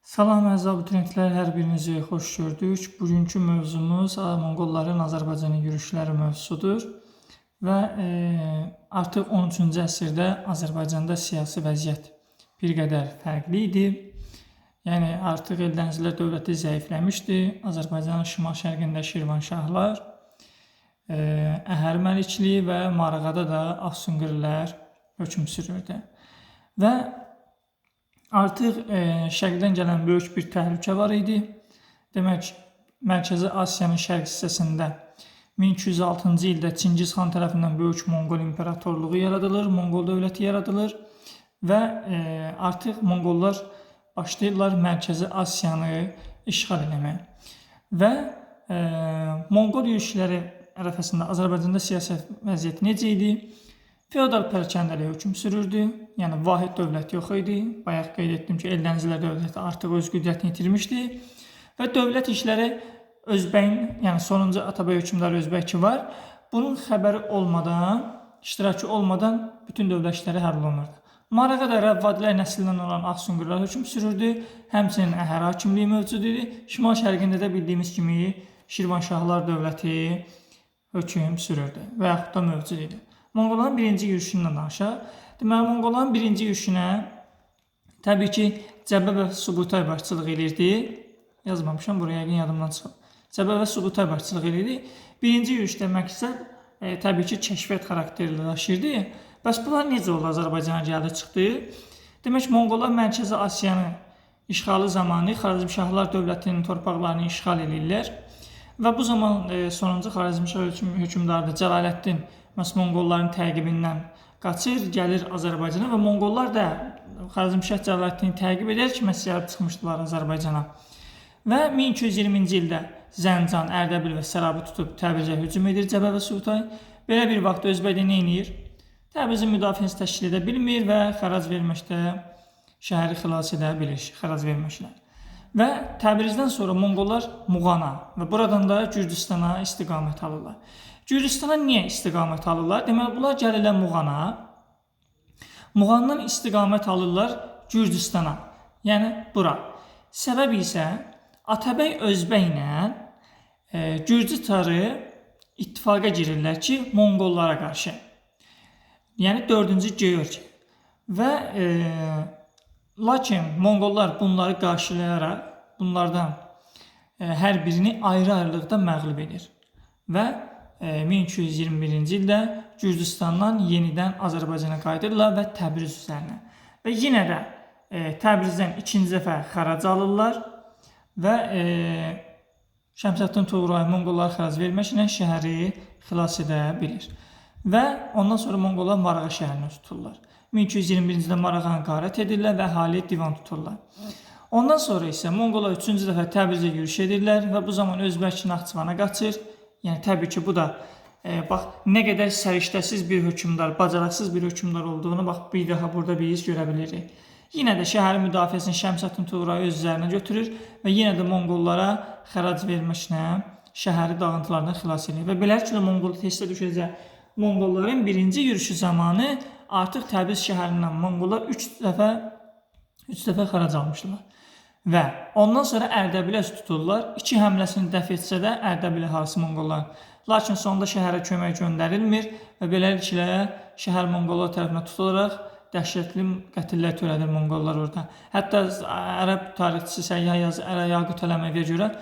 Salam əziz abituriyentlər, hər birinizi xoş gördük. Bugünkü mövzumuz Monqolların Azərbaycana yürüşləri mövzusudur. Və artıq 13-cü əsrdə Azərbaycanda siyasi vəziyyət bir qədər fərqli idi. Yəni artıq Eldənizlər dövləti zəifləmişdi. Azərbaycanın şimal-şərqində Şirvanşahlar, Əhər Məlikliyi və Marağada da Afsunqırlılar hökm sürürdü. Və artıq şərqdən gələn böyük bir təhlükə var idi. Demək, Mərkəzi Asiyanın şərq hissəsində 1206-cı ildə Çingiz xan tərəfindən böyük Monqol imperatorluğu yaradılır, Monqol dövləti yaradılır və artıq Monqollar başlayırlar Mərkəzi Asiyanı işğal eləməyə. Və Monqol yürüşləri ərəfəsində Azərbaycanda siyasi vəziyyət necə idi? Feodal pərçəndəlik hökm sürürdü, yəni vahid dövlət yox idi. Bayaq qeyd etdim ki, Eldənizlər dövləti artıq öz qüdrətini itirmişdi və dövlət işləri Özbəyin, yəni sonuncu Atabəy hökmdarı Özbəy ki var, bunun xəbəri olmadan, iştirakı olmadan bütün dövlət işləri həll olunurdu. Marağada Rəvvadilər nəslindən olan Afsunqırlar hökm sürürdü, həmçinin Əhər hakimliyi mövcud idi. Şimal-şərqində də bildiyimiz kimi Şirvanşahlar dövləti hökm sürürdü və yaxud da mövcud idi. Monqolların birinci yürüşündən danışaq. Deməli, Monqolların birinci yürüşünə təbii ki, Cəbə və Subutay başçılıq edirdi. Yazmamışam, buraya yəqin yadımdan çıxıb. Cəbə və Subutay başçılıq edirdi. Birinci yürüşdə məqsəd təbii ki, kəşfiyyat xarakterli daşıyırdı. Bəs bunlar necə oldu, Azərbaycana gəldi, çıxdı? Demək, Monqollar Mərkəzi Asiyanı işğalı zamanı Xarəzmşahlar dövlətinin torpaqlarını işğal edirlər. Və bu zaman sonuncu Xarəzmşah hökmdarı Cəlaləddin Monqolların təqibindən qaçır, gəlir Azərbaycana və Monqollar da Xarəzmşah Cəlaləddini təqib edərək gəlib çıxmışdılar Azərbaycana. Və 1220-ci ildə Zəncan, Ərdəbil və Sərabı tutub Təbrizə hücum edir Cəbə və Subutay. Belə bir vaxt Özbək nə edir? Təbrizin müdafiəsini təşkil edə bilmir və xərac verməkdə şəhəri xilas edə bilir, xərac verməklə. Və Təbrizdən sonra Monqollar Muğana və buradan da Gürcüstana istiqamət alırlar. Gürcüstana niyə istiqamət alırlar? Deməli, bunlar gəlirlər Muğana. Muğandan istiqamət alırlar Gürcüstana, yəni bura. Səbəbi isə Atabəy Özbəklə Gürcü çarı ittifaqa girirlər ki, Monqollara qarşı. Yəni 4-cü Georg. Və lakin Monqollar bunları qarşılayaraq bunlardan hər birini ayrı-ayrılıqda məğlub edir. Və 1221-ci ildə Gürcüstandan yenidən Azərbaycana qayıdırlar və Təbriz üzərinə. Və yenə də Təbrizdən ikinci dəfə xərac alırlar və Şəmsəddin Toğrul Monqollara xərac verməklə şəhəri xilas edə bilir. Və ondan sonra Monqollar Marağa şəhərini tuturlar. 1221-ci ildə Marağanı qarət edirlər və əhaliyə divan tuturlar. Ondan sonra isə Monqollar üçüncü dəfə Təbrizə yürüş edirlər və bu zaman Özbək Naxçıvana qaçır. Yəni təbii ki, bu da bax nə qədər səriştəsiz bir hökmdar, bacarıqsız bir hökmdar olduğunu bax bir daha burada biz görə bilirik. Yenə də şəhərin müdafiəsini Şəmsəddin Toğrul öz üzərinə götürür və yenə də Monqollara xərac verməklə şəhəri dağıntılardan xilas edir. Və beləliklə Monqol testə düşəcək. Monqolların birinci yürüşü zamanı artıq Təbriz şəhərindən Monqollar 3 dəfə xərac almışlar. Və ondan sonra Ərdəbilə tuturlar. 2 həmləsini dəf etsə də Ərdəbilə harsı Monqollar. Lakin sonunda şəhərə kömək göndərilmir və beləliklə şəhər Monqollar tərəfindən tutularaq dəhşətli qətillər törədir Monqollar orada. Hətta ərəb tarixçisi Səyyah Yaqut Ələməviyə görə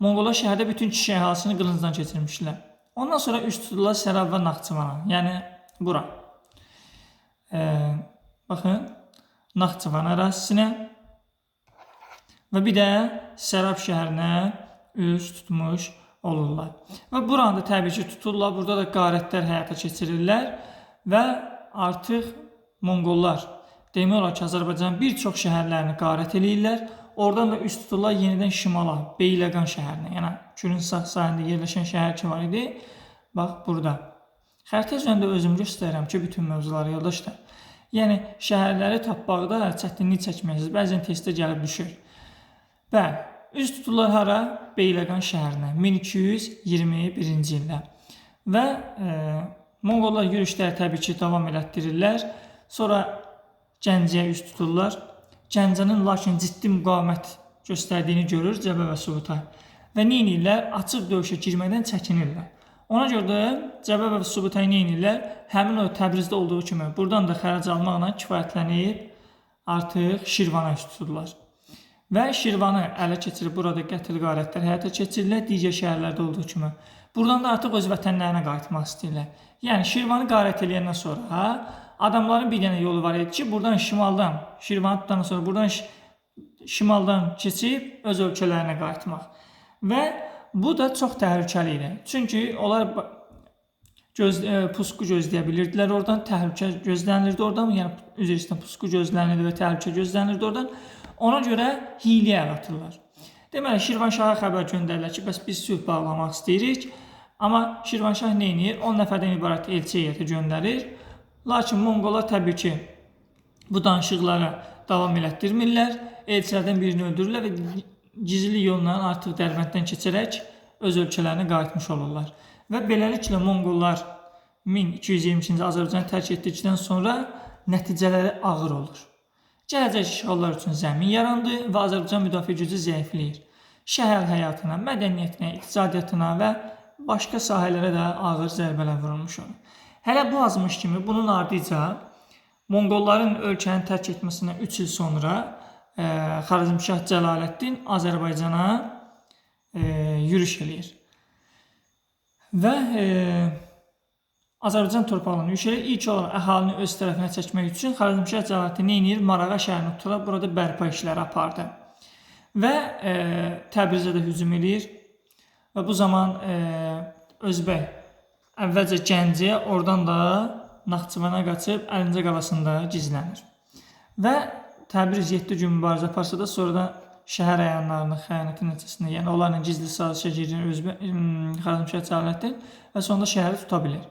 Monqollar şəhərdə bütün kişi əhalisini qılıncdan keçirmişlər. Ondan sonra üst tuturlar Sərab və Naxçıvana, yəni bura. Baxın, Naxçıvan ərazisinə və bir də Sərab şəhərinə üst tutmuş olurlar. Və buranı da təbii ki tuturlar, burada da qarətlər həyata keçirirlər və artıq Monqollar demək olar ki, Azərbaycanın bir çox şəhərlərini qarət edirlər. Oradan da üst tuturlar yenidən şimala, Beyləqan şəhərinə, yəni Kürün sahilində yerləşən şəhər ki var idi. Bax, burada. Xəritə üzərində özüm göstərirəm ki, bütün mövzuları yoldaşlar. Yəni, şəhərləri tapmaqda çətinlik çəkməyəsiniz, bəzən testə gəlib düşür. Bəli, üst tuturlar hara? Beyləqan şəhərinə 1221-ci ildə. Və Monqollar yürüşləri təbii ki davam elətdirirlər. Sonra Gəncəyə üst tuturlar. Gəncənin lakin ciddi müqavimət göstərdiyini görür Cəbə və Subutay. Və nə edirlər? Açıq döyüşə girmədən çəkinirlər. Ona görə də Cəbə və Subutay nə edirlər? Həmin o Təbrizdə olduğu kimi buradan da xərac almaqla kifayətlənib artıq Şirvana üst tuturlar. Və Şirvanı ələ keçirib burada qətl qarətlər həyata keçirirlər digər şəhərlərdə olduğu kimi. Buradan da artıq öz vətənlərinə qayıtmaq istəyirlər. Yəni Şirvanı qarət edəndən sonra adamların bir dənə yolu var idi ki, buradan şimaldan, Şirvanı tutandan sonra buradan şimaldan keçib öz ölkələrinə qayıtmaq. Və bu da çox təhlükəli idi. Çünki onlar pusqu gözləyə bilirdilər oradan, təhlükə gözlənilirdi oradan, yəni üzr istəyirəm, pusqu gözlənilirdi və təhlükə gözlənilirdi oradan. Ona görə hiylə yaratırlar. Deməli, Şirvanşaha xəbər göndərirlər ki, bəs biz sülh bağlamaq istəyirik. Amma Şirvanşah nə edir? 10 nəfərdən ibarət elçi heyəti göndərir. Lakin Monqollar təbii ki, bu danışıqlara davam elətdirmirlər. Elçilərdən birini öldürürlər və gizli yolla artıq Dərbənddən keçərək öz ölkələrinə qayıtmış olurlar. Və beləliklə Monqollar 1222-ci Azərbaycanı tərk etdikdən sonra nəticələri ağır olur. Gələcək işğallar üçün zəmin yarandı və Azərbaycan müdafiə gücü zəifləyir. Şəhər həyatına, mədəniyyətinə, iqtisadiyyatına və başqa sahələrə də ağır zərbələr vurulmuş olur. Hələ bu azmış kimi bunun ardıca Monqolların ölkəni tərk etməsindən 3 il sonra Xarəzmşah Cəlaləddin Azərbaycana yürüş eləyir. Və Azərbaycan torpağına yürüş eləyir. İlk olaraq əhalini öz tərəfinə çəkmək üçün Xarəzmşah Cəlaləddin nə edir? Marağa şəhərini tuturaq burada bərpa işləri apardı. Və Təbrizə də hücum eləyir. Və bu zaman Özbək əvvəlcə Gəncəyə, oradan da Naxçıvana qaçıb Əlincə qalasında gizlənir. Və Təbriz 7 gün mübarizə aparsa da sonradan şəhər əyanlarının xəyanəti nəticəsində, yəni onlarla gizli sazişə girir Xarəzmşah Cəlaləddin və sonunda şəhəri tuta bilir.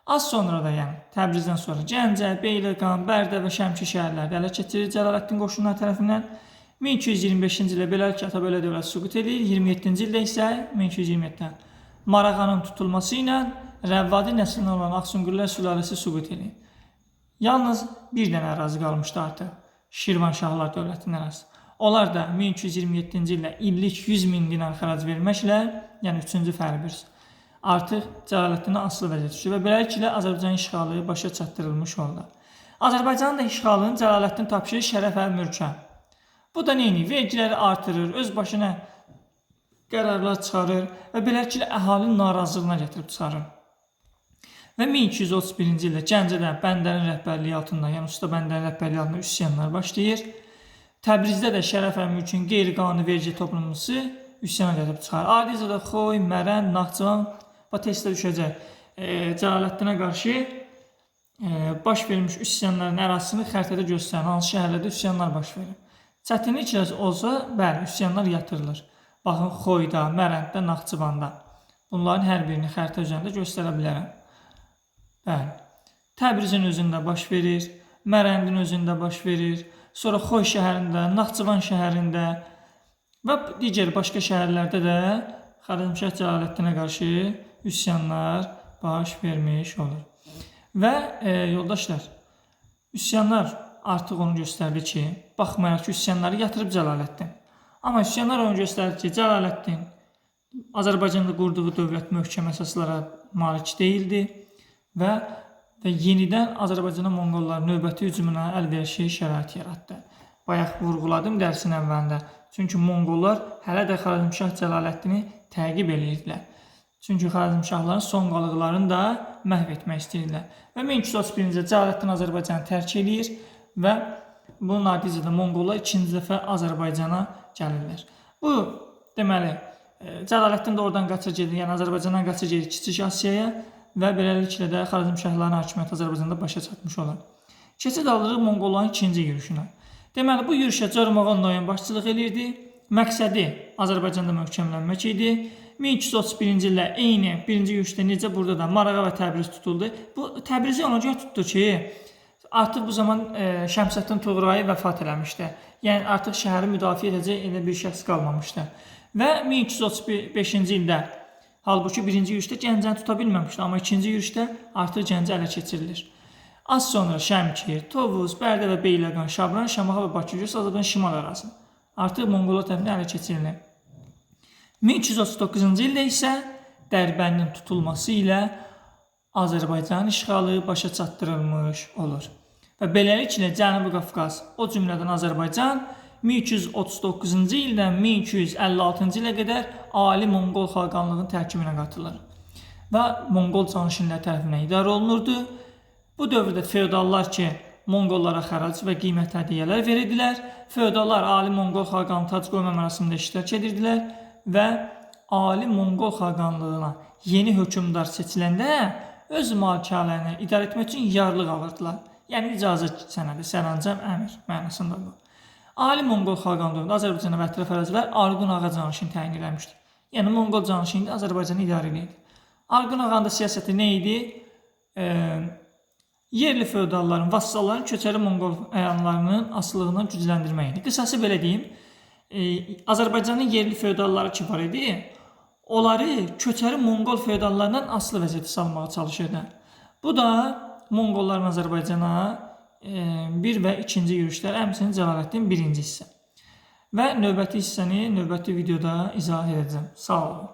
Az sonra da yəni Təbrizdən sonra Gəncə, Beyləqan, Bərdə və Şəmkir şəhərlərdə ələ keçirir Cəlaləddin qoşunları tərəfindən. 1225-ci ildə beləliklə Atabəylə dövləti süqut edir. 27-ci ildə isə 1227-də Marağanın tutulması ilə Rəvvadi nəslindən olan Axsungurlər sülaləsi süqut edir. Yalnız bir dənə ərazi qalmışdı artıq. Şirvanşahlar dövlətinin ərazisi. Onlar da 1227-ci ildə illik 100.000 dinar xərac verməklə, yəni 3-cü fərbirs, artıq Cəlaləddinə asılı vəziyyət düşdü və beləliklə Azərbaycan işğalı başa çatdırılmış oldu. Azərbaycanın da işğalını Cəlaləddin tapşırır şərəf mülkə. Bu da neyini? Vergiləri artırır, öz başına qərarlar çıxarır və beləliklə əhalinin narazılığına gətirib çıxarır. Və 1231-ci ildə Gəncədə Bəndərin rəhbərliyi altında, yəni Usta Bəndərin rəhbərliyi altında üsyanlar başlayır. Təbrizdə də şərəf mülkün qeyri-qanuni vergi toplanması üsyana gətirib çıxarır. Ardicə də Xoy, Mərənd, Naxçıvan və testə düşəcək Cəlaləddinə qarşı baş vermiş üsyanların ərazisini xəritədə göstərən hansı şəhərlərdə üsyanlar baş verir. Çətinlik olsa, bəli, üsyanlar yatırılır. Baxın, Xoyda, Mərənddə, Naxçıvanda. Bunların hər birini xəritə üzərində göstərə bilərəm. Bəli, Təbrizin özündə baş verir, Mərəndin özündə baş verir, sonra Xoy şəhərində, Naxçıvan şəhərində və digər başqa şəhərlərdə də Xarəzmşah Cəlaləddinə qarşı üsyanlar baş vermiş olur. Və yoldaşlar, üsyanlar artıq onu göstərdi ki, baxmayaraq ki, üsyanları yatırıb Cəlaləddin. Amma üsyanlar onu göstərdi ki, Cəlaləddin Azərbaycanda qurduğu dövlət möhkəm əsaslara malik deyildi və yenidən Azərbaycana Monqollar növbəti hücumuna əlverişli şərait yaratdı. Bayaq vurğuladım dərsin əvvəlində. Çünki Monqollar hələ də Xarəzmşah Cəlaləddini təqib edirdilər. Çünki Xarəzmşahların son qalıqlarını da məhv etmək istəyirlər. Və 1231-ci Cəlaləddin Azərbaycanı tərk edir və bunun nəticəsində Monqollar ikinci dəfə Azərbaycana gəlirlər. Bu, deməli, Cəlaləddin də oradan qaçır gedir, yəni Azərbaycandan qaçır gedir Kiçik Asiyaya və beləliklə də Xarəzmşahların hakimiyyəti Azərbaycanda başa çatmış olur. Keçid alırıq Monqolların ikinci yürüşünə. Deməli, bu yürüşə Carımağan Noyan başçılıq edirdi. Məqsədi Azərbaycanda möhkəmlənmək idi. 1231-ci ildə eyni birinci yürüşdə necə burada da Marağa və Təbriz tutuldu. Bu Təbrizi ona görə tutdu ki, artıq bu zaman Şəmsəddin Tuğrayı vəfat eləmişdi. Yəni artıq şəhəri müdafiə edəcək elə bir şəxs qalmamışdı. Və 1235-ci ildə halbuki birinci yürüşdə Gəncəni tuta bilməmişdi, amma ikinci yürüşdə artıq Gəncə ələ keçirilir. Az sonra Şəmkir, Tovuz, Bərdə və Beyləqan, Şabran, Şamaxı və Bakı yürüsü Azərbaycanın şimal ərazisində. artıq Monqollar tərəfindən ələ keçirilib. 1339-cu ildə isə Dərbəndin tutulması ilə Azərbaycan işğalı başa çatdırılmış olur. Və beləliklə Cənubi Qafqaz, o cümlədən Azərbaycan 1339-cu ildən 1256-cı ilə qədər Ali Monqol xaqanlığının tərkibinə qatılır və Monqol canişinlər tərəfindən idarə olunurdu. Bu dövrdə feodallar ki, Monqollara xərac və qiymət hədiyyələr verirdilər, feodallar Ali Monqol xaqanı tac qoyma mərasimində iştirak edirdilər və Ali Monqol xaqanlığına yeni hökmdar seçiləndə öz malikanələrini idarə etmək üçün yarlıq alırdılar. Yəni icazə sənədi, sərəncam, əmr mənasında bu. Ali Monqol xaqanlığında Azərbaycana və ətraf ərazilər Arğun ağa canişin təyin edilmişdir. Yəni Monqol canişini də Azərbaycanı idarə edirdi. Arğun ağanın da siyasəti nə idi? Yerli feodalların, vassalların köçəri Monqol əyanlarının asılılığından gücləndirmək idi. Qısası belə deyim, Azərbaycanın yerli feodalları ki var idi, onları köçəri Monqol feodallarından asılı vəziyyətə salmağa çalışırdı. Bu da Monqolların Azərbaycana 1 və 2-ci yürüşlər, həmçinin Cəlaləddin 1-ci hissə. Və növbəti hissəni növbəti videoda izah edəcəm. Sağ olun.